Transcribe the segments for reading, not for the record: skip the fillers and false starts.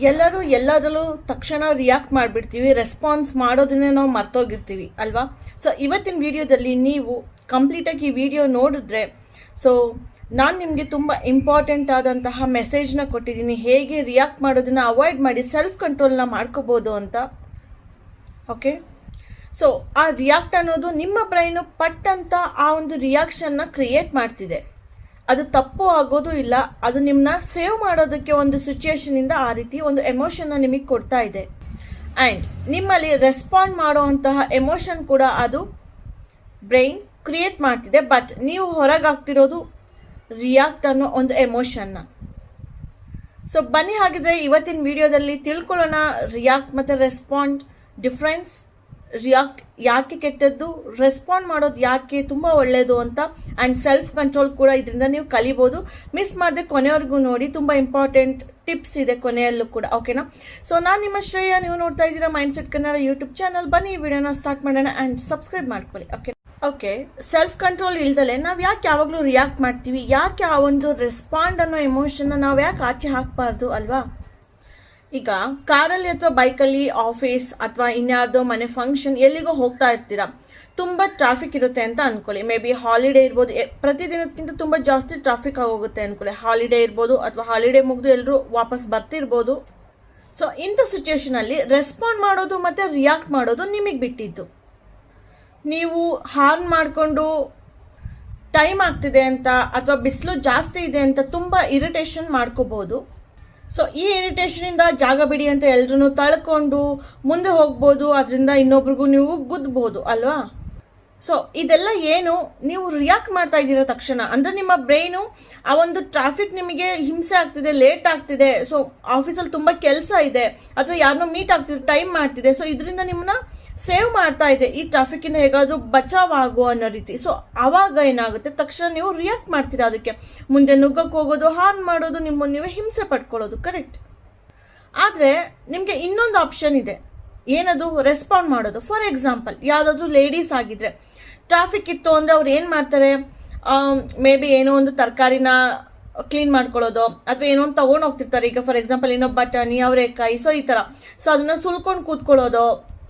ಎಲ್ಲರೂ ಎಲ್ಲದರಲ್ಲೂ ತಕ್ಷಣ ರಿಯಾಕ್ಟ್ ಮಾಡಿಬಿಡ್ತೀವಿ, ರೆಸ್ಪಾನ್ಸ್ ಮಾಡೋದನ್ನೇ ನಾವು ಮರ್ತೋಗಿರ್ತೀವಿ ಅಲ್ವಾ. ಸೊ ಇವತ್ತಿನ ವಿಡಿಯೋದಲ್ಲಿ ನೀವು ಕಂಪ್ಲೀಟಾಗಿ ಈ ವಿಡಿಯೋ ನೋಡಿದ್ರೆ ಸೊ ನಾನು ನಿಮಗೆ ತುಂಬ ಇಂಪಾರ್ಟೆಂಟ್ ಆದಂತಹ ಮೆಸೇಜ್ನ ಕೊಟ್ಟಿದ್ದೀನಿ, ಹೇಗೆ ರಿಯಾಕ್ಟ್ ಮಾಡೋದನ್ನ ಅವಾಯ್ಡ್ ಮಾಡಿ ಸೆಲ್ಫ್ ಕಂಟ್ರೋಲ್ನ ಮಾಡ್ಕೋಬೋದು ಅಂತ. ಓಕೆ, ಸೊ ಆ ರಿಯಾಕ್ಟ್ ಅನ್ನೋದು ನಿಮ್ಮ ಬ್ರೈನು ಪಟ್ ಅಂತ ಆ ಒಂದು ರಿಯಾಕ್ಷನ್ನ ಕ್ರಿಯೇಟ್ ಮಾಡ್ತಿದೆ. ಅದು ತಪ್ಪು ಆಗೋದು ಇಲ್ಲ, ಅದು ನಿಮ್ಮನ್ನ ಸೇವ್ ಮಾಡೋದಕ್ಕೆ ಒಂದು ಸಿಚುಯೇಷನ್ ಇಂದ ಆ ರೀತಿ ಒಂದು ಎಮೋಷನ್ ನಿಮಗೆ ಕೊಡ್ತಾ ಇದೆ. ಆ್ಯಂಡ್ ನಿಮ್ಮಲ್ಲಿ ರೆಸ್ಪಾಂಡ್ ಮಾಡುವಂತಹ ಎಮೋಷನ್ ಕೂಡ ಅದು ಬ್ರೈನ್ ಕ್ರಿಯೇಟ್ ಮಾಡ್ತಿದೆ. ಬಟ್ ನೀವು ಹೊರಗಾಗ್ತಿರೋದು ರಿಯಾಕ್ಟ್ ಅನ್ನೋ ಒಂದು ಎಮೋಷನ್ನ. ಸೊ ಬನ್ನಿ ಹಾಗಿದ್ರೆ ಇವತ್ತಿನ ವಿಡಿಯೋದಲ್ಲಿ ತಿಳ್ಕೊಳ್ಳೋಣ ರಿಯಾಕ್ಟ್ ಮತ್ತು ರೆಸ್ಪಾಂಡ್ ಡಿಫ್ರೆನ್ಸ್. ರಿಯಾಕ್ಟ್ ಯಾಕೆ ಕೆಟ್ಟದ್ದು, ರೆಸ್ಪಾಂಡ್ ಮಾಡೋದು ಯಾಕೆ ತುಂಬಾ ಒಳ್ಳೇದು ಅಂತ. ಆ್ಯಂಡ್ ಸೆಲ್ಫ್ ಕಂಟ್ರೋಲ್ ಕೂಡ ಇದರಿಂದ ನೀವು ಕಲಿಬಹುದು. ಮಿಸ್ ಮಾಡದೆ ಕೊನೆಯವರೆಗೂ ನೋಡಿ, ತುಂಬಾ ಇಂಪಾರ್ಟೆಂಟ್ ಟಿಪ್ಸ್ ಇದೆ ಕೊನೆಯಲ್ಲೂ ಕೂಡ. ಓಕೆನಾ? ಸೊ ನಾನು ನಿಮ್ಮ ಶ್ರೇಯ, ನೀವು ನೋಡ್ತಾ ಇದ್ದೀರಾ ಮೈಂಡ್ಸೆಟ್ ಕನ್ನಡ ಯೂಟ್ಯೂಬ್ ಚಾನಲ್. ಬನ್ನಿ ಈ ವಿಡಿಯೋನ ಸ್ಟಾರ್ಟ್ ಮಾಡೋಣ ಆ್ಯಂಡ್ ಸಬ್ಸ್ಕ್ರೈಬ್ ಮಾಡ್ಕೊಳ್ಳಿ. ಓಕೆ, ಸೆಲ್ಫ್ ಕಂಟ್ರೋಲ್ ಇಲ್ದಲೆ ನಾವು ಯಾಕೆ ಯಾವಾಗಲೂ ರಿಯಾಕ್ಟ್ ಮಾಡ್ತೀವಿ, ಯಾಕೆ ಆ ಒಂದು ರೆಸ್ಪಾಂಡ್ ಅನ್ನೋ ಎಮೋಷನ್ನ ನಾವು ಯಾಕೆ ಆಚೆ ಹಾಕಬಾರ್ದು ಅಲ್ವಾ. ಈಗ ಕಾರಲ್ಲಿ ಅಥವಾ ಬೈಕಲ್ಲಿ ಆಫೀಸ್ ಅಥವಾ ಇನ್ಯಾವುದೋ ಮನೆ ಫಂಕ್ಷನ್ ಎಲ್ಲಿಗೋ ಹೋಗ್ತಾ ಇರ್ತೀರಾ, ತುಂಬಾ ಟ್ರಾಫಿಕ್ ಇರುತ್ತೆ ಅಂತ ಅನ್ಕೊಳ್ಳಿ. ಮೇ ಬಿ ಹಾಲಿಡೇ ಇರ್ಬೋದು, ಪ್ರತಿದಿನಕ್ಕಿಂತ ತುಂಬಾ ಜಾಸ್ತಿ ಟ್ರಾಫಿಕ್ ಆಗೋಗುತ್ತೆ ಅನ್ಕೊಳ್ಳಿ. ಹಾಲಿಡೇ ಇರ್ಬೋದು ಅಥವಾ ಹಾಲಿಡೇ ಮುಗಿದು ಎಲ್ಲರೂ ವಾಪಸ್ ಬರ್ತಿರ್ಬೋದು. ಸೊ ಇಂಥ ಸಿಚುಯೇಷನ್ ಅಲ್ಲಿ ರೆಸ್ಪಾಂಡ್ ಮಾಡೋದು ಮತ್ತೆ ರಿಯಾಕ್ಟ್ ಮಾಡೋದು ನಿಮಗೆ ಬಿಟ್ಟಿದ್ದು. ನೀವು ಹಾರ್ನ್ ಮಾಡಿಕೊಂಡು ಟೈಮ್ ಆಗ್ತಿದೆ ಅಂತ ಅಥವಾ ಬಿಸಿಲು ಜಾಸ್ತಿ ಇದೆ ಅಂತ ತುಂಬಾ ಇರಿಟೇಷನ್ ಮಾಡ್ಕೋಬಹುದು. ಸೊ ಈ ಇರಿಟೇಷನ್ ಇಂದ ಜಾಗ ಬಿಡಿ ಅಂತ ಎಲ್ರೂ ತಳ್ಕೊಂಡು ಮುಂದೆ ಹೋಗ್ಬೋದು, ಅದರಿಂದ ಇನ್ನೊಬ್ರಿಗೂ ನೀವು ಗುದ್ದಬಹುದು ಅಲ್ವಾ. ಸೊ ಇದೆಲ್ಲ ಏನು, ನೀವು ರಿಯಾಕ್ಟ್ ಮಾಡ್ತಾ ಇದ್ದೀರಾ ತಕ್ಷಣ. ಅಂದ್ರೆ ನಿಮ್ಮ ಬ್ರೈನು ಆ ಒಂದು ಟ್ರಾಫಿಕ್ ನಿಮಗೆ ಹಿಂಸೆ ಆಗ್ತಿದೆ, ಲೇಟ್ ಆಗ್ತಿದೆ, ಸೊ ಆಫೀಸಲ್ಲಿ ತುಂಬಾ ಕೆಲಸ ಇದೆ ಅಥವಾ ಯಾರನ್ನೋ ಮೀಟ್ ಆಗ್ತಿದೆ, ಟೈಮ್ ಮಾಡ್ತಿದೆ, ಸೊ ಇದರಿಂದ ನಿಮ್ಮನ್ನ ಸೇವ್ ಮಾಡ್ತಾ ಇದೆ, ಈ ಟ್ರಾಫಿಕ್ ಇಂದ ಹೇಗಾದ್ರೂ ಬಚಾವ್ ಆಗೋ ಅನ್ನೋ ರೀತಿ. ಸೊ ಅವಾಗ ಏನಾಗುತ್ತೆ, ತಕ್ಷಣ ನೀವು ರಿಯಾಕ್ಟ್ ಮಾಡ್ತೀರಾ, ಅದಕ್ಕೆ ಮುಂದೆ ನುಗ್ಗಕ್ಕೆ ಹೋಗೋದು, ಹಾರ್ನ್ ಮಾಡೋದು, ನಿಮ್ಮನ್ನು ನೀವೇ ಹಿಂಸೆ ಪಡ್ಕೊಳ್ಳೋದು. ಕರೆಕ್ಟ್. ಆದ್ರೆ ನಿಮ್ಗೆ ಇನ್ನೊಂದು ಆಪ್ಷನ್ ಇದೆ, ಏನದು, ರೆಸ್ಪಾಂಡ್ ಮಾಡೋದು. ಫಾರ್ ಎಕ್ಸಾಂಪಲ್, ಯಾವ್ದಾದ್ರು ಲೇಡೀಸ್ ಆಗಿದ್ರೆ ಟ್ರಾಫಿಕ್ ಇತ್ತು ಅಂದ್ರೆ ಅವ್ರು ಏನ್ ಮಾಡ್ತಾರೆ, ಮೇ ಬಿ ಏನೋ ಒಂದು ತರಕಾರಿನ ಕ್ಲೀನ್ ಮಾಡ್ಕೊಳ್ಳೋದು ಅಥವಾ ಏನೋ ಒಂದು ತಗೊಂಡ್ ಹೋಗ್ತಿರ್ತಾರೆ. ಈಗ ಫಾರ್ ಎಕ್ಸಾಂಪಲ್ ಏನೋ ಬಟಾಣಿ, ಅವರೆಕಾಯಿ, ಸೊ ಈ ತರ. ಸೊ ಅದನ್ನ ಸುಲ್ಕೊಂಡು ಕೂತ್ಕೊಳ್ಳೋದು,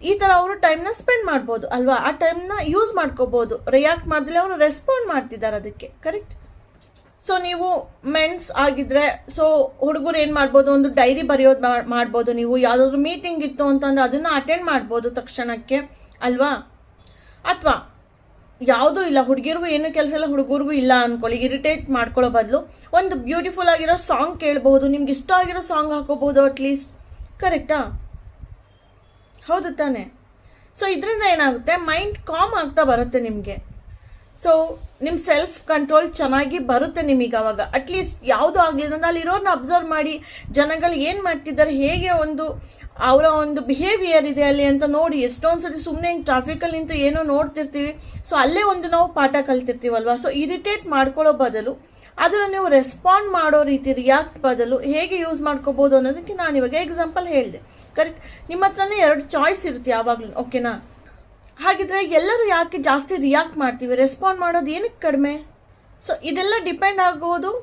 ಈ ತರ ಅವರು ಟೈಮ್ನ ಸ್ಪೆಂಡ್ ಮಾಡ್ಬೋದು ಅಲ್ವಾ. ಆ ಟೈಮ್ನ ಯೂಸ್ ಮಾಡ್ಕೋಬಹುದು. ರಿಯಾಕ್ಟ್ ಮಾಡಿದ್ರೆ ಅವರು ರೆಸ್ಪಾಂಡ್ ಮಾಡ್ತಿದ್ದಾರೆ ಅದಕ್ಕೆ. ಕರೆಕ್ಟ್. ಸೊ ನೀವು ಮೆನ್ಸ್ ಆಗಿದ್ರೆ, ಸೊ ಹುಡುಗರು ಏನ್ ಮಾಡ್ಬೋದು, ಒಂದು ಡೈರಿ ಬರೆಯೋದು ಮಾಡ್ಬೋದು. ನೀವು ಯಾವ್ದಾದ್ರು ಮೀಟಿಂಗ್ ಇತ್ತು ಅಂತಂದ್ರೆ ಅದನ್ನ ಅಟೆಂಡ್ ಮಾಡ್ಬೋದು ತಕ್ಷಣಕ್ಕೆ ಅಲ್ವಾ. ಅಥವಾ ಯಾವುದೂ ಇಲ್ಲ, ಹುಡುಗಿರ್ಗೂ ಏನು ಕೆಲಸ ಇಲ್ಲ, ಹುಡುಗರಿಗೂ ಇಲ್ಲ ಅನ್ಕೊಳ್ಳಿ, ಇರಿಟೇಟ್ ಮಾಡ್ಕೊಳ್ಳೋ ಬದಲು ಒಂದು ಬ್ಯೂಟಿಫುಲ್ ಆಗಿರೋ ಸಾಂಗ್ ಕೇಳಬಹುದು, ನಿಮ್ಗೆ ಇಷ್ಟ ಆಗಿರೋ ಸಾಂಗ್ ಹಾಕೋಬಹುದು ಅಟ್ಲೀಸ್ಟ್. ಕರೆಕ್ಟಾ? ಹೌದು ತಾನೆ? ಸೊ ಇದರಿಂದ ಏನಾಗುತ್ತೆ, ಮೈಂಡ್ ಕಾಮ್ ಆಗ್ತಾ ಬರುತ್ತೆ ನಿಮಗೆ. ಸೊ ನಿಮ್ ಸೆಲ್ಫ್ ಕಂಟ್ರೋಲ್ ಚೆನ್ನಾಗಿ ಬರುತ್ತೆ ನಿಮಗೆ ಅವಾಗ. ಅಟ್ಲೀಸ್ಟ್ ಯಾವುದು ಆಗ್ಲಿಲ್ಲ ಅಲ್ಲಿ ಇರೋರ್ನ ಅಬ್ಸರ್ವ್ ಮಾಡಿ, ಜನಗಳು ಏನ್ ಮಾಡ್ತಿದ್ದಾರೆ, ಹೇಗೆ ಒಂದು ಅವರ ಒಂದು ಬಿಹೇವಿಯರ್ ಇದೆ ಅಲ್ಲಿ ಅಂತ ನೋಡಿ. ಎಷ್ಟೊಂದ್ಸತಿ ಸುಮ್ಮನೆ ಟ್ರಾಫಿಕ್ ಅಲ್ಲಿ ನಿಂತು ಏನೋ ನೋಡ್ತಿರ್ತೀವಿ, ಸೊ ಅಲ್ಲೇ ಒಂದು ನಾವು ಪಾಠ ಕಲ್ತಿರ್ತೀವಲ್ವಾ. ಸೊ ಇರಿಟೇಟ್ ಮಾಡ್ಕೊಳ್ಳೋ ಬದಲು ಅದನ್ನ ನೀವು ರೆಸ್ಪಾಂಡ್ ಮಾಡೋ ರೀತಿ, ರಿಯಾಕ್ಟ್ ಬದಲು ಹೇಗೆ ಯೂಸ್ ಮಾಡ್ಕೋಬಹುದು ಅನ್ನೋದಕ್ಕೆ ನಾನು ಇವಾಗ ಎಕ್ಸಾಂಪಲ್ ಹೇಳಿದೆ. ಕರೆಕ್ಟ್. ನಿಮ್ಮ ಹತ್ರನೇ 2 ಚಾಯ್ಸ್ ಇರುತ್ತೆ ಯಾವಾಗ್ಲೂ. ಓಕೆನಾ? ಹಾಗಿದ್ರೆ ಎಲ್ಲರೂ ಯಾಕೆ ಜಾಸ್ತಿ ರಿಯಾಕ್ಟ್ ಮಾಡ್ತೀವಿ, ರೆಸ್ಪಾಂಡ್ ಮಾಡೋದು ಏನಕ್ಕೆ ಕಡಿಮೆ? ಸೊ ಇದೆಲ್ಲ ಡಿಪೆಂಡ್ ಆಗೋದು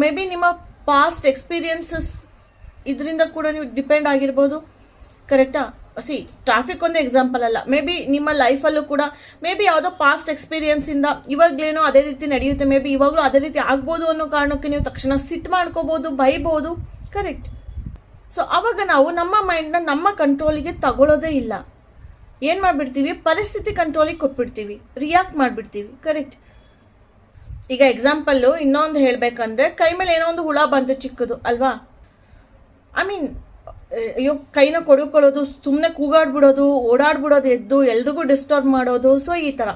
ಮೇ ಬಿ ನಿಮ್ಮ ಪಾಸ್ಟ್ ಎಕ್ಸ್ಪೀರಿಯನ್ಸಸ್, ಇದರಿಂದ ಕೂಡ ನೀವು ಡಿಪೆಂಡ್ ಆಗಿರ್ಬೋದು. ಕರೆಕ್ಟಾ? ಟ್ರಾಫಿಕ್ ಒಂದು ಎಕ್ಸಾಂಪಲ್ ಅಲ್ಲ, ಮೇ ಬಿ ನಿಮ್ಮ ಲೈಫಲ್ಲೂ ಕೂಡ ಮೇ ಬಿ ಯಾವುದೋ ಪಾಸ್ಟ್ ಎಕ್ಸ್ಪೀರಿಯನ್ಸ್ ಇಂದ ಇವಾಗ್ಲೇನೋ ಅದೇ ರೀತಿ ನಡೆಯುತ್ತೆ, ಮೇ ಬಿ ಇವಾಗಲೂ ಅದೇ ರೀತಿ ಆಗ್ಬೋದು ಅನ್ನೋ ಕಾರಣಕ್ಕೆ ನೀವು ತಕ್ಷಣ ಸಿಟ್ ಮಾಡ್ಕೋಬಹುದು, ಬೈಬಹುದು. ಕರೆಕ್ಟ್. ಸೊ ಅವಾಗ ನಾವು ನಮ್ಮ ಮೈಂಡ್ನ ನಮ್ಮ ಕಂಟ್ರೋಲಿಗೆ ತಗೊಳ್ಳೋದೇ ಇಲ್ಲ. ಏನ್ ಮಾಡ್ಬಿಡ್ತೀವಿ, ಪರಿಸ್ಥಿತಿ ಕಂಟ್ರೋಲಿಗೆ ಕೊಟ್ಬಿಡ್ತೀವಿ, ರಿಯಾಕ್ಟ್ ಮಾಡ್ಬಿಡ್ತೀವಿ. ಕರೆಕ್ಟ್. ಈಗ ಎಕ್ಸಾಂಪಲ್ ಇನ್ನೊಂದು ಹೇಳ್ಬೇಕಂದ್ರೆ, ಕೈ ಮೇಲೆ ಏನೋ ಒಂದು ಹುಳ ಬಂತು ಚಿಕ್ಕದು ಅಲ್ವಾ. ಐ ಮೀನ್ ಅಯ್ಯೋ ಕೈನ ಕೊಡ್ಕೊಳ್ಳೋದು, ಸುಮ್ಮನೆ ಕೂಗಾಡ್ಬಿಡೋದು, ಓಡಾಡ್ಬಿಡೋದು, ಎದ್ದು ಎಲ್ರಿಗೂ ಡಿಸ್ಟರ್ಬ್ ಮಾಡೋದು. ಸೊ ಈ ತರ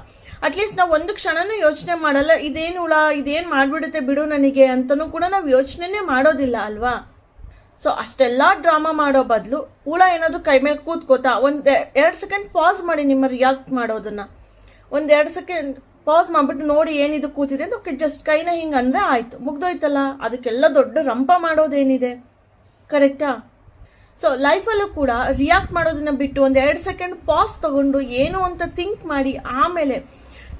ಅಟ್ಲೀಸ್ಟ್ ನಾವು ಒಂದು ಕ್ಷಣನೂ ಯೋಚನೆ ಮಾಡಲ್ಲ, ಇದೇನು ಹುಳ, ಇದೇನ್ ಮಾಡ್ಬಿಡುತ್ತೆ ಬಿಡು ನನಗೆ ಅಂತನೂ ಕೂಡ ನಾವು ಯೋಚನೆನೇ ಮಾಡೋದಿಲ್ಲ ಅಲ್ವಾ. ಸೊ ಅಷ್ಟೆಲ್ಲಾ ಡ್ರಾಮಾ ಮಾಡೋ ಬದಲು ಹುಳ ಏನಾದ್ರು ಕೈ ಮೇಲೆ ಕೂತ್ಕೋತಾ 1-2 ಸೆಕೆಂಡ್ ಪಾಸ್ ಮಾಡಿ ನಿಮ್ಮ ರಿಯಾಕ್ಟ್ ಮಾಡೋದನ್ನ. 1-2 ಸೆಕೆಂಡ್ ಪಾಸ್ ಮಾಡ್ಬಿಟ್ಟು ನೋಡಿ ಏನಿದು ಕೂತಿದೆ ಅಂತ, ಓಕೆ ಜಸ್ಟ್ ಕೈನ ಹಿಂಗ್ ಅಂದ್ರೆ ಆಯ್ತು, ಮುಗ್ದೋಯ್ತಲ್ಲ. ಅದಕ್ಕೆಲ್ಲ ದೊಡ್ಡ ರಂಪ ಮಾಡೋದೇನಿದೆ. ಕರೆಕ್ಟಾ? ಸೊ ಲೈಫಲ್ಲೂ ಕೂಡ ರಿಯಾಕ್ಟ್ ಮಾಡೋದನ್ನ ಬಿಟ್ಟು 1-2 ಸೆಕೆಂಡ್ ಪಾಸ್ ತಗೊಂಡು ಏನು ಅಂತ ಥಿಂಕ್ ಮಾಡಿ, ಆಮೇಲೆ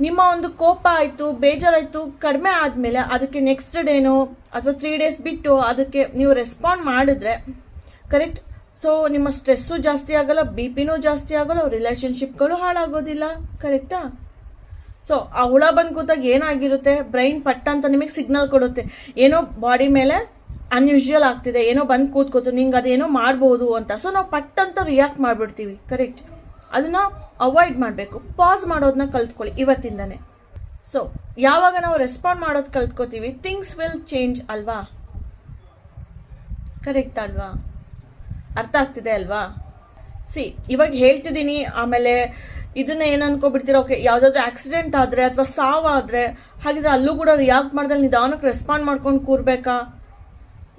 ನಿಮ್ಮ ಒಂದು ಕೋಪ ಆಯ್ತು, ಬೇಜಾರಾಯ್ತು, ಕಡಿಮೆ ಆದ್ಮೇಲೆ ಅದಕ್ಕೆ ನೆಕ್ಸ್ಟ್ ಡೇನೋ ಅಥವಾ 3 days ಬಿಟ್ಟು ಅದಕ್ಕೆ ನೀವು ರೆಸ್ಪಾಂಡ್ ಮಾಡಿದ್ರೆ ಕರೆಕ್ಟ್. ಸೊ ನಿಮ್ಮ ಸ್ಟ್ರೆಸ್ಸು ಜಾಸ್ತಿ ಆಗಲ್ಲ, ಬಿ ಪಿನೂ ಜಾಸ್ತಿ ಆಗಲ್ಲ, ರಿಲೇಶನ್ಶಿಪ್ಗಳು ಹಾಳಾಗೋದಿಲ್ಲ. ಕರೆಕ್ಟಾ? ಸೊ ಆ ಹುಳ ಬಂದು ಕೂತಾಗ ಏನಾಗಿರುತ್ತೆ, ಬ್ರೈನ್ ಪಟ್ಟ ಅಂತ ನಿಮಗೆ ಸಿಗ್ನಲ್ ಕೊಡುತ್ತೆ, ಏನೋ ಬಾಡಿ ಮೇಲೆ ಅನ್ಯೂಶುವಲ್ ಆಗ್ತಿದೆ, ಏನೋ ಬಂದು ಕೂತ್ಕೋತು, ನಿಂಗೆ ಅದೇನೋ ಮಾಡ್ಬೋದು ಅಂತ. ಸೊ ನಾವು ಪಟ್ ಅಂತ ರಿಯಾಕ್ಟ್ ಮಾಡಿಬಿಡ್ತೀವಿ. ಕರೆಕ್ಟ್. ಅದನ್ನ ಅವಾಯ್ಡ್ ಮಾಡಬೇಕು. ಪಾಸ್ ಮಾಡೋದನ್ನ ಕಲ್ತ್ಕೊಳ್ಳಿ ಇವತ್ತಿಂದನೇ. ಸೊ ಯಾವಾಗ ನಾವು ರೆಸ್ಪಾಂಡ್ ಮಾಡೋದು ಕಲ್ತ್ಕೋತೀವಿ, ಥಿಂಗ್ಸ್ ವಿಲ್ ಚೇಂಜ್ ಅಲ್ವಾ? ಕರೆಕ್ಟ್ ಅಲ್ವಾ? ಅರ್ಥ ಆಗ್ತಿದೆ ಅಲ್ವಾ? ಇವಾಗ ಹೇಳ್ತಿದ್ದೀನಿ, ಆಮೇಲೆ ಇದನ್ನ ಏನ್ ಅನ್ಕೋಬಿಡ್ತೀರ, ಓಕೆ ಯಾವ್ದಾದ್ರು ಆಕ್ಸಿಡೆಂಟ್ ಆದ್ರೆ ಅಥವಾ ಸಾವಾದ್ರೆ ಹಾಗಿದ್ರೆ ಅಲ್ಲೂ ಕೂಡ ರಿಯಾಕ್ಟ್ ಮಾಡ್ದಲ್ಲಿ ನಿಧಾನಕ್ಕೆ ರೆಸ್ಪಾಂಡ್ ಮಾಡ್ಕೊಂಡು ಕೂರ್ಬೇಕಾ?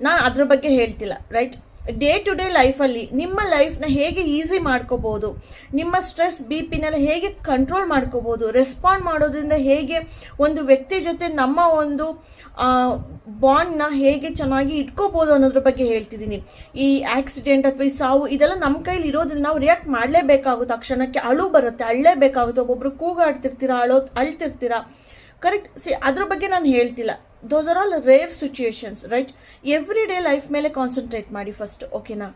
ನಾನು ಅದ್ರ ಬಗ್ಗೆ ಹೇಳ್ತಿಲ್ಲ. ರೈಟ್. ಡೇ ಟು ಡೇ ಲೈಫಲ್ಲಿ ನಿಮ್ಮ ಲೈಫ್ನ ಹೇಗೆ ಈಸಿ ಮಾಡ್ಕೋಬಹುದು, ನಿಮ್ಮ ಸ್ಟ್ರೆಸ್ ಬಿ ಪಿನೆಲ್ಲ ಹೇಗೆ ಕಂಟ್ರೋಲ್ ಮಾಡ್ಕೋಬಹುದು, ರೆಸ್ಪಾಂಡ್ ಮಾಡೋದ್ರಿಂದ ಹೇಗೆ ಒಂದು ವ್ಯಕ್ತಿ ಜೊತೆ ನಮ್ಮ ಒಂದು ಬಾಂಡ್ನ ಹೇಗೆ ಚೆನ್ನಾಗಿ ಇಟ್ಕೋಬಹುದು ಅನ್ನೋದ್ರ ಬಗ್ಗೆ ಹೇಳ್ತಿದ್ದೀನಿ. ಈ ಆಕ್ಸಿಡೆಂಟ್ ಅಥವಾ ಈ ಸಾವು ಇದೆಲ್ಲ ನಮ್ಮ ಕೈಲಿ ಇರೋದ್ರಿಂದ ನಾವು ರಿಯಾಕ್ಟ್ ಮಾಡಲೇಬೇಕಾಗುತ್ತೆ. ತಕ್ಷಣಕ್ಕೆ ಅಳು ಬರುತ್ತೆ, ಅಳ್ಳೇಬೇಕಾಗುತ್ತೆ. ಒಬ್ಬೊಬ್ರು ಕೂಗಾಡ್ತಿರ್ತೀರಾ, ಅಳ್ತಿರ್ತೀರಾ. ಕರೆಕ್ಟ್. ಅದ್ರ ಬಗ್ಗೆ ನಾನು ಹೇಳ್ತಿಲ್ಲ. Those are all rare situations. Right. Every day life ಮೇಲೆ ಕಾನ್ಸಂಟ್ರೇಟ್ ಮಾಡಿ ಫಸ್ಟ್. ಓಕೆನಾ?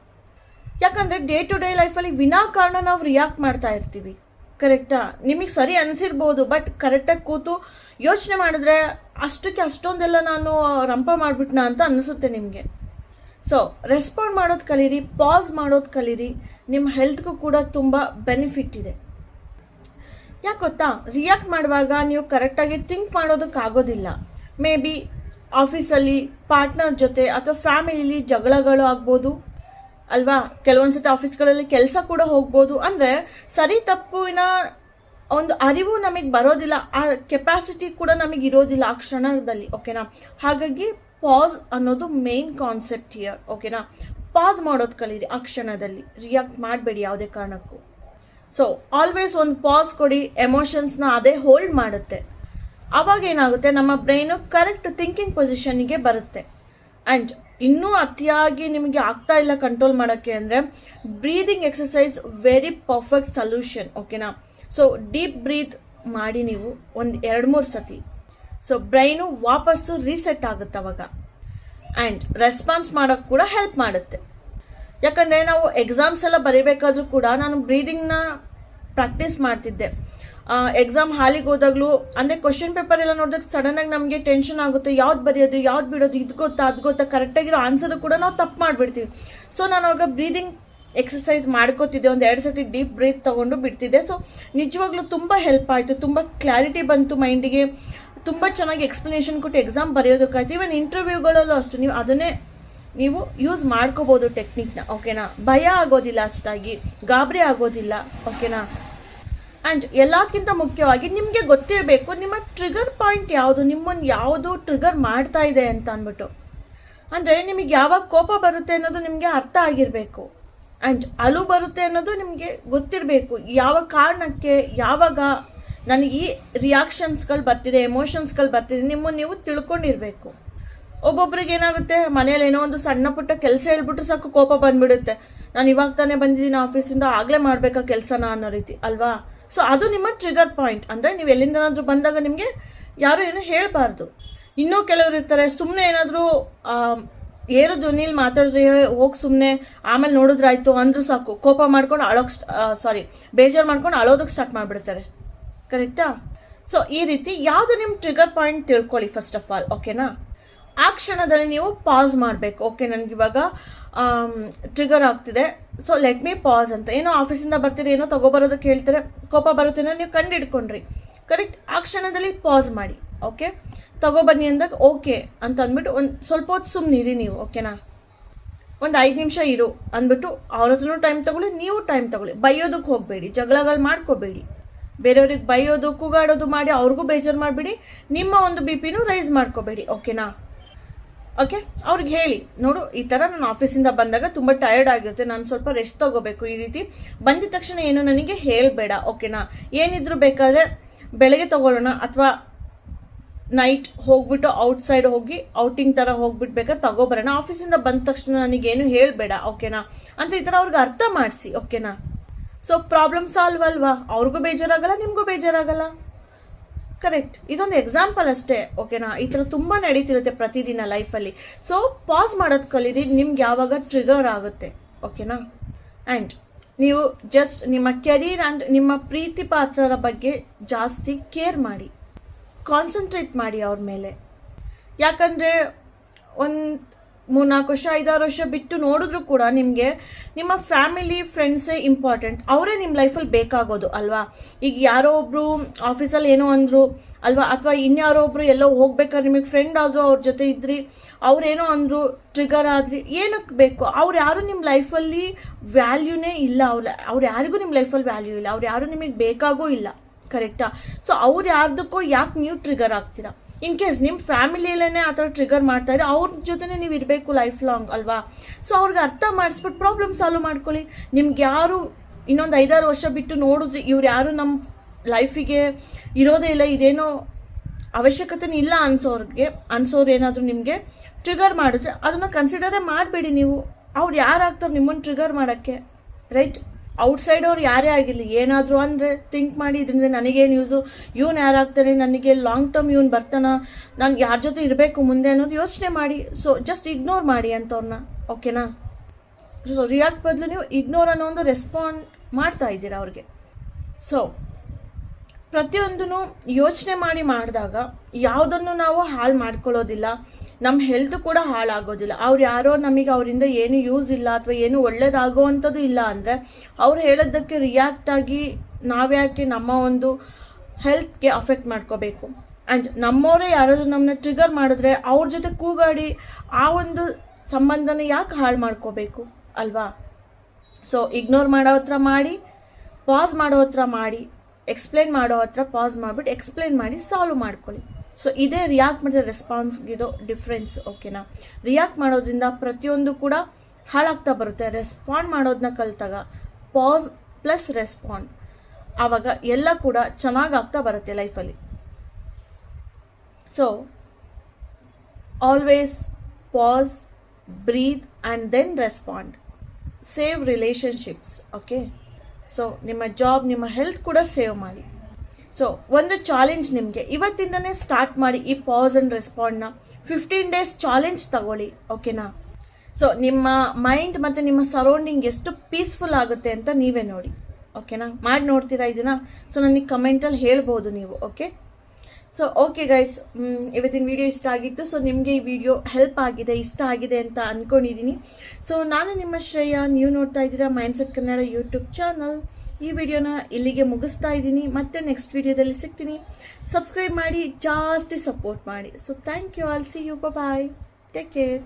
ಯಾಕಂದ್ರೆ ಡೇ ಟು ಡೇ ಲೈಫಲ್ಲಿ ವಿನಾಕಾರಣ ನಾವು ರಿಯಾಕ್ಟ್ ಮಾಡ್ತಾ ಇರ್ತೀವಿ. ಕರೆಕ್ಟಾ? ನಿಮಗೆ ಸರಿ ಅನ್ಸಿರ್ಬೋದು, ಬಟ್ ಕರೆಕ್ಟಾಗಿ ಕೂತು ಯೋಚನೆ ಮಾಡಿದ್ರೆ ಅಷ್ಟಕ್ಕೆ ಅಷ್ಟೊಂದೆಲ್ಲ ನಾನು ರಂಪ ಮಾಡ್ಬಿಟ್ನಾ ಅಂತ ಅನಿಸುತ್ತೆ ನಿಮಗೆ. ಸೊ ರೆಸ್ಪಾಂಡ್ ಮಾಡೋದು ಕಲೀರಿ, ಪಾಸ್ ಮಾಡೋದು ಕಲೀರಿ. ನಿಮ್ಮ ಹೆಲ್ತ್ಗೂ ಕೂಡ ತುಂಬ ಬೆನಿಫಿಟ್ ಇದೆ. ಯಾಕೆ ಗೊತ್ತಾ? ರಿಯಾಕ್ಟ್ ಮಾಡುವಾಗ ನೀವು ಕರೆಕ್ಟಾಗಿ ಥಿಂಕ್ ಮಾಡೋದಕ್ಕಾಗೋದಿಲ್ಲ. ಮೇ ಬಿ ಆಫೀಸಲ್ಲಿ ಪಾರ್ಟ್ನರ್ ಜೊತೆ ಅಥವಾ ಫ್ಯಾಮಿಲಿಲಿ ಜಗಳಗಳು ಆಗ್ಬೋದು ಅಲ್ವಾ? ಕೆಲವೊಂದ್ಸತಿ ಆಫೀಸ್ಗಳಲ್ಲಿ ಕೆಲಸ ಕೂಡ ಹೋಗ್ಬೋದು. ಅಂದ್ರೆ ಸರಿ ತಪ್ಪಿನ ಒಂದು ಅರಿವು ನಮಗೆ ಬರೋದಿಲ್ಲ, ಆ ಕೆಪಾಸಿಟಿ ಕೂಡ ನಮಗೆ ಇರೋದಿಲ್ಲ ಆ ಕ್ಷಣದಲ್ಲಿ. ಓಕೆನಾ? ಹಾಗಾಗಿ ಪಾಸ್ ಅನ್ನೋದು ಮೇನ್ ಕಾನ್ಸೆಪ್ಟ್ ಹಿಯರ್. ಓಕೆನಾ? ಪಾಸ್ ಮಾಡೋದು ಕಲೀರಿ ಆ ಕ್ಷಣದಲ್ಲಿ. ರಿಯಾಕ್ಟ್ ಮಾಡಬೇಡಿ ಯಾವುದೇ ಕಾರಣಕ್ಕೂ. ಸೊ ಆಲ್ವೇಸ್ ಒಂದು ಪಾಸ್ ಕೊಡಿ. ಎಮೋಷನ್ಸ್ನ ಅದೇ ಹೋಲ್ಡ್ ಮಾಡುತ್ತೆ. ಅವಾಗ ಏನಾಗುತ್ತೆ, ನಮ್ಮ ಬ್ರೈನು ಕರೆಕ್ಟ್ ಥಿಂಕಿಂಗ್ ಪೊಸಿಷನ್ಗೆ ಬರುತ್ತೆ. ಆ್ಯಂಡ್ ಇನ್ನೂ ಅತಿಯಾಗಿ ನಿಮಗೆ ಆಗ್ತಾ ಇಲ್ಲ ಕಂಟ್ರೋಲ್ ಮಾಡೋಕ್ಕೆ ಅಂದರೆ breathing exercise very perfect solution. ಓಕೆನಾ? ಸೊ ಡೀಪ್ ಬ್ರೀತ್ ಮಾಡಿ ನೀವು ಒಂದು 2-3 ಸತಿ. ಸೊ ಬ್ರೈನು ವಾಪಸ್ಸು ರೀಸೆಟ್ ಆಗುತ್ತೆ ಅವಾಗ. ಆ್ಯಂಡ್ ರೆಸ್ಪಾನ್ಸ್ ಮಾಡೋಕ್ಕೆ ಕೂಡ ಹೆಲ್ಪ್ ಮಾಡುತ್ತೆ. ಯಾಕಂದರೆ ನಾವು ಎಕ್ಸಾಮ್ಸ್ ಎಲ್ಲ ಬರೀಬೇಕಾದ್ರೂ ಕೂಡ ನಾನು ಬ್ರೀದಿಂಗ್ನ ಪ್ರಾಕ್ಟೀಸ್ ಮಾಡ್ತಿದ್ದೆ. ಎಕ್ಸಾಮ್ ಹಾಲಿಗೆ ಹೋದಾಗ್ಲೂ ಅಂದರೆ ಕ್ವಶನ್ ಪೇಪರ್ ಎಲ್ಲ ನೋಡಿದಾಗ ಸಡನ್ ಆಗಿ ನಮಗೆ ಟೆನ್ಷನ್ ಆಗುತ್ತೆ, ಯಾವ್ದು ಬರೆಯೋದು ಯಾವ್ದು ಬಿಡೋದು, ಇದು ಗೊತ್ತಾ ಅದು ಗೊತ್ತಾ, ಕರೆಕ್ಟಾಗಿರೋ ಆನ್ಸರ್ ಕೂಡ ನಾವು ತಪ್ಪು ಮಾಡಿಬಿಡ್ತೀವಿ. ಸೊ ನಾನು ಅವಾಗ ಬ್ರೀದಿಂಗ್ ಎಕ್ಸಸೈಸ್ ಮಾಡ್ಕೋತಿದ್ದೆ. ಒಂದು 2 ಸತಿ ಡೀಪ್ ಬ್ರೀತ್ ತಗೊಂಡು ಬಿಡ್ತಿದ್ದೆ. ಸೊ ನಿಜವಾಗ್ಲೂ ತುಂಬ ಹೆಲ್ಪ್ ಆಯಿತು. ತುಂಬ ಕ್ಲಾರಿಟಿ ಬಂತು ಮೈಂಡಿಗೆ. ತುಂಬ ಚೆನ್ನಾಗಿ ಎಕ್ಸ್ಪ್ಲನೇಷನ್ ಕೊಟ್ಟು ಎಕ್ಸಾಮ್ ಬರೆಯೋದಕ್ಕಾಯ್ತು. ಇವನ್ ಇಂಟರ್ವ್ಯೂಗಳಲ್ಲೂ ಅಷ್ಟು ನೀವು ಅದನ್ನೇ ನೀವು ಯೂಸ್ ಮಾಡ್ಕೋಬಹುದು ಟೆಕ್ನಿಕ್ನ. ಓಕೆನಾ? ಭಯ ಆಗೋದಿಲ್ಲ, ಅಷ್ಟಾಗಿ ಗಾಬರಿ ಆಗೋದಿಲ್ಲ. ಓಕೆನಾ? ಆ್ಯಂಡ್ ಎಲ್ಲಕ್ಕಿಂತ ಮುಖ್ಯವಾಗಿ ನಿಮಗೆ ಗೊತ್ತಿರಬೇಕು ನಿಮ್ಮ ಟ್ರಿಗರ್ ಪಾಯಿಂಟ್ ಯಾವುದು, ನಿಮ್ಮನ್ನು ಯಾವುದು ಟ್ರಿಗರ್ ಮಾಡ್ತಾ ಇದೆ ಅಂತ ಅಂದ್ಬಿಟ್ಟು. ಅಂದರೆ ನಿಮಗೆ ಯಾವಾಗ ಕೋಪ ಬರುತ್ತೆ ಅನ್ನೋದು ನಿಮಗೆ ಅರ್ಥ ಆಗಿರಬೇಕು. ಆ್ಯಂಡ್ ಅಳು ಬರುತ್ತೆ ಅನ್ನೋದು ನಿಮಗೆ ಗೊತ್ತಿರಬೇಕು. ಯಾವ ಕಾರಣಕ್ಕೆ ಯಾವಾಗ ನನಗೆ ಈ ರಿಯಾಕ್ಷನ್ಸ್ಗಳು ಬರ್ತಿದೆ, ಎಮೋಷನ್ಸ್ಗಳು ಬರ್ತಿದೆ, ನಿಮ್ಮನ್ನು ನೀವು ತಿಳ್ಕೊಂಡಿರಬೇಕು. ಒಬ್ಬೊಬ್ರಿಗೆ ಏನಾಗುತ್ತೆ, ಮನೇಲಿ ಏನೋ ಒಂದು ಸಣ್ಣ ಪುಟ್ಟ ಕೆಲಸ ಹೇಳ್ಬಿಟ್ರೆ ಸಾಕು ಕೋಪ ಬಂದ್ಬಿಡುತ್ತೆ. ನಾನು ಇವಾಗ ತಾನೇ ಬಂದಿದ್ದೀನಿ ಆಫೀಸಿಂದ, ಆಗಲೇ ಮಾಡಬೇಕಾ ಕೆಲಸನ ಅನ್ನೋ ರೀತಿ ಅಲ್ವಾ? ಸೊ ಅದು ನಿಮ್ಮ ಟ್ರಿಗರ್ ಪಾಯಿಂಟ್. ಅಂದರೆ ನೀವು ಎಲ್ಲಿಂದನಾದ್ರೂ ಬಂದಾಗ ನಿಮಗೆ ಯಾರು ಏನೋ ಹೇಳಬಾರ್ದು. ಇನ್ನೂ ಕೆಲವರು ಇರ್ತಾರೆ, ಸುಮ್ಮನೆ ಏನಾದರೂ ಏರು ಧ್ವನಿಯಲ್ಲಿ ಮಾತಾಡಿದ್ರೆ ಹೋಗಿ ಸುಮ್ಮನೆ ಆಮೇಲೆ ನೋಡಿದ್ರಾಯ್ತು ಅಂದ್ರೂ ಸಾಕು ಕೋಪ ಮಾಡ್ಕೊಂಡು ಬೇಜಾರು ಮಾಡ್ಕೊಂಡು ಅಳೋದಕ್ಕೆ ಸ್ಟಾರ್ಟ್ ಮಾಡಿಬಿಡ್ತಾರೆ. ಕರೆಕ್ಟಾ? ಸೊ ಈ ರೀತಿ ಯಾವುದು ನಿಮ್ಮ ಟ್ರಿಗರ್ ಪಾಯಿಂಟ್ ತಿಳ್ಕೊಳ್ಳಿ ಫಸ್ಟ್ ಆಫ್ ಆಲ್. ಓಕೆನಾ? ಆ ಕ್ಷಣದಲ್ಲಿ ನೀವು ಪಾಸ್ ಮಾಡಬೇಕು. ಓಕೆ, ನನಗೆ ಇವಾಗ ಟ್ರಿಗರ್ ಆಗ್ತಿದೆ, ಸೊ ಲೆಟ್ ಮೀ ಪಾಸ್ ಅಂತ. ಏನೋ ಆಫೀಸಿಂದ ಬರ್ತೀರಿ, ಏನೋ ತಗೋಬರೋದಕ್ಕೆ ಹೇಳ್ತಾರೆ, ಕೋಪ ಬರುತ್ತೇನೋ ನೀವು ಕಂಡು ಹಿಡ್ಕೊಂಡ್ರಿ. ಕರೆಕ್ಟ್? ಆ ಕ್ಷಣದಲ್ಲಿ ಪಾಸ್ ಮಾಡಿ. ಓಕೆ, ತಗೋಬನ್ನಿ ಅಂದಾಗ ಓಕೆ ಅಂತ ಅಂದ್ಬಿಟ್ಟು ಒಂದು ಸ್ವಲ್ಪ ಹೊತ್ತು ಸುಮ್ಮನಿರಿ ನೀವು. ಓಕೆನಾ? ಒಂದು 5 ನಿಮಿಷ ಇರು ಅಂದ್ಬಿಟ್ಟು ಅವ್ರ ಹತ್ರನೂ ಟೈಮ್ ತಗೊಳ್ಳಿ, ನೀವು ಟೈಮ್ ತಗೊಳ್ಳಿ. ಬೈಯೋದಕ್ಕೆ ಹೋಗಬೇಡಿ, ಜಗಳಗಳು ಮಾಡ್ಕೋಬೇಡಿ. ಬೇರೆಯವ್ರಿಗೆ ಬೈಯೋದು ಕೂಗಾಡೋದು ಮಾಡಿ ಅವ್ರಿಗೂ ಬೇಜಾರು ಮಾಡಬೇಡಿ, ನಿಮ್ಮ ಒಂದು ಬಿಪಿನೂ ರೈಸ್ ಮಾಡ್ಕೋಬೇಡಿ. ಓಕೆನಾ? ಓಕೆ, ಅವ್ರಿಗೆ ಹೇಳಿ, ನೋಡು ಈ ಥರ ನಾನು ಆಫೀಸಿಂದ ಬಂದಾಗ ತುಂಬ ಟಯರ್ಡ್ ಆಗಿರುತ್ತೆ, ನಾನು ಸ್ವಲ್ಪ ರೆಸ್ಟ್ ತಗೋಬೇಕು. ಈ ರೀತಿ ಬಂದಿದ ತಕ್ಷಣ ಏನು ನನಗೆ ಹೇಳಬೇಡ. ಓಕೆನಾ? ಏನಿದ್ರು ಬೇಕಾದ್ರೆ ಬೆಳಗ್ಗೆ ತಗೊಳ್ಳೋಣ ಅಥವಾ ನೈಟ್ ಹೋಗ್ಬಿಟ್ಟು ಔಟ್ಸೈಡ್ ಹೋಗಿ ಔಟಿಂಗ್ ಥರ ಹೋಗ್ಬಿಟ್ಟು ಬೇಕಾದ್ರೆ ತಗೋಬರೋಣ. ಆಫೀಸಿಂದ ಬಂದ ತಕ್ಷಣ ನನಗೇನು ಹೇಳಬೇಡ. ಓಕೆನಾ? ಅಂತ ಈ ಥರ ಅವ್ರಿಗೆ ಅರ್ಥ ಮಾಡಿಸಿ. ಓಕೆನಾ? ಸೊ ಪ್ರಾಬ್ಲಮ್ ಸಾಲ್ವ್ ಅಲ್ವಾ? ಅವ್ರಿಗೂ ಬೇಜಾರಾಗಲ್ಲ, ನಿಮಗೂ ಬೇಜಾರಾಗಲ್ಲ. ಕರೆಕ್ಟ್? ಇದೊಂದು ಎಕ್ಸಾಂಪಲ್ ಅಷ್ಟೇ. ಓಕೆನಾ? ಈ ಥರ ತುಂಬ ನಡೀತಿರುತ್ತೆ ಪ್ರತಿದಿನ ಲೈಫಲ್ಲಿ. ಸೊ ಪಾಸ್ ಮಾಡೋದು ಕಲೀರಿ ನಿಮ್ಗೆ ಯಾವಾಗ ಟ್ರಿಗರ್ ಆಗುತ್ತೆ. ಓಕೆನಾ. ಆ್ಯಂಡ್ ನೀವು ಜಸ್ಟ್ ನಿಮ್ಮ ಕೆರಿಯರ್ ಆ್ಯಂಡ್ ನಿಮ್ಮ ಪ್ರೀತಿ ಪಾತ್ರರ ಬಗ್ಗೆ ಜಾಸ್ತಿ ಕೇರ್ ಮಾಡಿ, ಕಾನ್ಸಂಟ್ರೇಟ್ ಮಾಡಿ ಅವ್ರ ಮೇಲೆ. ಯಾಕಂದರೆ ಒಂದು 3-4 ವರ್ಷ 5-6 ವರ್ಷ ಬಿಟ್ಟು ನೋಡಿದ್ರು ಕೂಡ ನಿಮಗೆ ನಿಮ್ಮ ಫ್ಯಾಮಿಲಿ ಫ್ರೆಂಡ್ಸೇ ಇಂಪಾರ್ಟೆಂಟ್, ಅವರೇ ನಿಮ್ಮ ಲೈಫಲ್ಲಿ ಬೇಕಾಗೋದು ಅಲ್ವಾ. ಈಗ ಯಾರೋ ಒಬ್ರು ಆಫೀಸಲ್ಲಿ ಏನೋ ಅಂದರು ಅಲ್ವಾ, ಅಥವಾ ಇನ್ಯಾರೋ ಒಬ್ರು ಎಲ್ಲೋ ಹೋಗ್ಬೇಕಾದ್ರೆ ನಿಮಗೆ ಫ್ರೆಂಡ್ ಆದರೂ ಅವ್ರ ಜೊತೆ ಇದ್ರಿ, ಅವ್ರೇನೋ ಅಂದರು ಟ್ರಿಗರ್ ಆದ್ರಿ, ಏನಕ್ಕೆ ಬೇಕು? ಅವ್ರು ಯಾರು ನಿಮ್ಮ ಲೈಫಲ್ಲಿ ವ್ಯಾಲ್ಯೂನೇ ಇಲ್ಲ, ಅವ್ರು ಯಾರಿಗೂ ನಿಮ್ಮ ಲೈಫಲ್ಲಿ ವ್ಯಾಲ್ಯೂ ಇಲ್ಲ, ಅವ್ರು ಯಾರು ನಿಮಗೆ ಬೇಕಾಗೂ ಇಲ್ಲ, ಕರೆಕ್ಟಾ? ಸೊ ಅವ್ರು ಯಾರ್ದಕ್ಕೋ ಯಾಕೆ ನೀವು ಟ್ರಿಗರ್ ಆಗ್ತೀರಾ? ಇನ್ ಕೇಸ್ ನಿಮ್ಮ ಫ್ಯಾಮಿಲಿಯಲ್ಲೇ ಆ ಥರ ಟ್ರಿಗರ್ ಮಾಡ್ತಾ ಇದ್ರೆ ಅವ್ರ ಜೊತೆನೇ ನೀವು ಇರಬೇಕು ಲೈಫ್ ಲಾಂಗ್ ಅಲ್ವಾ. ಸೊ ಅವ್ರಿಗೆ ಅರ್ಥ ಮಾಡಿಸ್ಬಿಟ್ಟು ಪ್ರಾಬ್ಲಮ್ ಸಾಲ್ವ್ ಮಾಡ್ಕೊಳ್ಳಿ. ನಿಮ್ಗೆ ಯಾರು ಇನ್ನೊಂದು 5-6 ವರ್ಷ ಬಿಟ್ಟು ನೋಡಿದ್ರಿ ಇವ್ರು ಯಾರು ನಮ್ಮ ಲೈಫಿಗೆ ಇರೋದೇ ಇಲ್ಲ, ಇದೇನೋ ಅವಶ್ಯಕತೆನೇ ಇಲ್ಲ ಅನ್ಸೋರು ಏನಾದರೂ ನಿಮಗೆ ಟ್ರಿಗರ್ ಮಾಡಿದ್ರೆ ಅದನ್ನು ಕನ್ಸಿಡರೇ ಮಾಡಬೇಡಿ ನೀವು. ಅವ್ರು ಯಾರಾಗ್ತಾರೆ ನಿಮ್ಮನ್ನು ಟ್ರಿಗರ್ ಮಾಡೋಕ್ಕೆ, ರೈಟ್? ಔಟ್ಸೈಡ್ ಅವ್ರು ಯಾರೇ ಆಗಿರಲಿ, ಏನಾದರೂ ಅಂದರೆ ಥಿಂಕ್ ಮಾಡಿ ಇದರಿಂದ ನನಗೇನು ಯೂಸು, ಇವನು ಯಾರಾಗ್ತಾನೆ, ನನಗೆ ಲಾಂಗ್ ಟರ್ಮ್ ಇವನು ಬರ್ತಾನ, ನಾನು ಯಾರ ಜೊತೆ ಇರಬೇಕು ಮುಂದೆ ಅನ್ನೋದು ಯೋಚನೆ ಮಾಡಿ. ಸೊ ಜಸ್ಟ್ ಇಗ್ನೋರ್ ಮಾಡಿ ಅಂಥವ್ರನ್ನ, ಓಕೆನಾ. ಸೊ ರಿಯಾಕ್ಟ್ ಬದಲು ನೀವು ಇಗ್ನೋರ್ ಅನ್ನೋ ಒಂದು ರೆಸ್ಪಾಂಡ್ ಮಾಡ್ತಾ ಇದ್ದೀರಾ ಅವ್ರಿಗೆ. ಸೊ ಪ್ರತಿಯೊಂದೂ ಯೋಚನೆ ಮಾಡಿ ಮಾಡಿದಾಗ ಯಾವುದನ್ನು ನಾವು ಹಾಳು ಮಾಡ್ಕೊಳ್ಳೋದಿಲ್ಲ, ನಮ್ಮ ಹೆಲ್ತ್ ಕೂಡ ಹಾಳಾಗೋದಿಲ್ಲ. ಅವ್ರು ಯಾರೋ ನಮಗೆ ಅವರಿಂದ ಏನು ಯೂಸ್ ಇಲ್ಲ ಅಥವಾ ಏನು ಒಳ್ಳೇದಾಗುವಂಥದ್ದು ಇಲ್ಲ ಅಂದರೆ ಅವ್ರು ಹೇಳೋದಕ್ಕೆ ರಿಯಾಕ್ಟ್ ಆಗಿ ನಾವ್ಯಾಕೆ ನಮ್ಮ ಒಂದು ಹೆಲ್ತ್ಗೆ ಅಫೆಕ್ಟ್ ಮಾಡ್ಕೋಬೇಕು? ಆ್ಯಂಡ್ ನಮ್ಮವರೇ ಯಾರಾದರೂ ನಮ್ಮನ್ನ ಟ್ರಿಗರ್ ಮಾಡಿದ್ರೆ ಅವ್ರ ಜೊತೆ ಕೂಗಾಡಿ ಆ ಒಂದು ಸಂಬಂಧನ ಯಾಕೆ ಹಾಳು ಮಾಡ್ಕೋಬೇಕು ಅಲ್ವಾ. ಸೊ ಇಗ್ನೋರ್ ಮಾಡೋ ಹತ್ರ ಮಾಡಿ, ಪಾಸ್ ಮಾಡೋ ಹತ್ರ ಮಾಡಿ, ಎಕ್ಸ್ಪ್ಲೇನ್ ಮಾಡೋ ಹತ್ರ ಪಾಸ್ ಮಾಡಿಬಿಟ್ಟು ಎಕ್ಸ್ಪ್ಲೇನ್ ಮಾಡಿ ಸಾಲ್ವ್ ಮಾಡ್ಕೊಳ್ಳಿ. ಸೊ ಇದೇ ರಿಯಾಕ್ಟ್ ಮಾಡಿದ ರೆಸ್ಪಾನ್ಸ್ಗಿರೋ ಡಿಫ್ರೆನ್ಸ್, ಓಕೆನಾ. ರಿಯಾಕ್ಟ್ ಮಾಡೋದ್ರಿಂದ ಪ್ರತಿಯೊಂದು ಕೂಡ ಹಾಳಾಗ್ತಾ ಬರುತ್ತೆ. ರೆಸ್ಪಾಂಡ್ ಮಾಡೋದನ್ನ ಕಲಿತಾಗ ಪಾಸ್ ಪ್ಲಸ್ ರೆಸ್ಪಾಂಡ್, ಆವಾಗ ಎಲ್ಲ ಕೂಡ ಚೆನ್ನಾಗಾಗ್ತಾ ಬರುತ್ತೆ ಲೈಫಲ್ಲಿ. So always pause, breathe and then respond. Save relationships, okay. So ನಿಮ್ಮ ಜಾಬ್, ನಿಮ್ಮ ಹೆಲ್ತ್ ಕೂಡ ಸೇವ್ ಮಾಡಿ. ಸೊ ಒಂದು ಚಾಲೆಂಜ್ ನಿಮಗೆ ಇವತ್ತಿಂದನೇ ಸ್ಟಾರ್ಟ್ ಮಾಡಿ. ಈ ಪಾಸ್ ಆ್ಯಂಡ್ ರೆಸ್ಪಾಂಡ್ನ 15 ಡೇಸ್ ಚಾಲೆಂಜ್ ತಗೊಳ್ಳಿ, ಓಕೆನಾ. ಸೊ ನಿಮ್ಮ ಮೈಂಡ್ ಮತ್ತು ನಿಮ್ಮ ಸರೌಂಡಿಂಗ್ ಎಷ್ಟು ಪೀಸ್ಫುಲ್ ಆಗುತ್ತೆ ಅಂತ ನೀವೇ ನೋಡಿ, ಓಕೆನಾ. ಮಾಡಿ ನೋಡ್ತೀರಾ ಇದನ್ನ? ಸೊ ನನಗೆ ಕಮೆಂಟಲ್ಲಿ ಹೇಳ್ಬೋದು ನೀವು, ಓಕೆ. ಸೊ ಓಕೆ ಗೈಸ್, ಇವತ್ತಿನ ವಿಡಿಯೋ ಇಷ್ಟ ಆಗಿತ್ತು. ಸೊ ನಿಮಗೆ ಈ ವಿಡಿಯೋ ಹೆಲ್ಪ್ ಆಗಿದೆ, ಇಷ್ಟ ಆಗಿದೆ ಅಂತ ಅಂದ್ಕೊಂಡಿದ್ದೀನಿ. ಸೊ ನಾನು ನಿಮ್ಮ ಶ್ರೇಯಾ, ನೀವು ನೋಡ್ತಾ ಇದ್ದೀರಾ ಮೈಂಡ್ಸೆಟ್ ಕನ್ನಡ ಯೂಟ್ಯೂಬ್ ಚಾನಲ್. ಈ ವಿಡಿಯೋನ ಇಲ್ಲಿಗೆ ಮುಗಿಸ್ತಾ ಇದ್ದೀನಿ. ಮತ್ತೆ ನೆಕ್ಸ್ಟ್ ವಿಡಿಯೋದಲ್ಲಿ ಸಿಗ್ತೀನಿ. ಸಬ್ಸ್ಕ್ರೈಬ್ ಮಾಡಿ, ಜಾಸ್ತಿ ಸಪೋರ್ಟ್ ಮಾಡಿ. So thank you all. See you, bye, take care.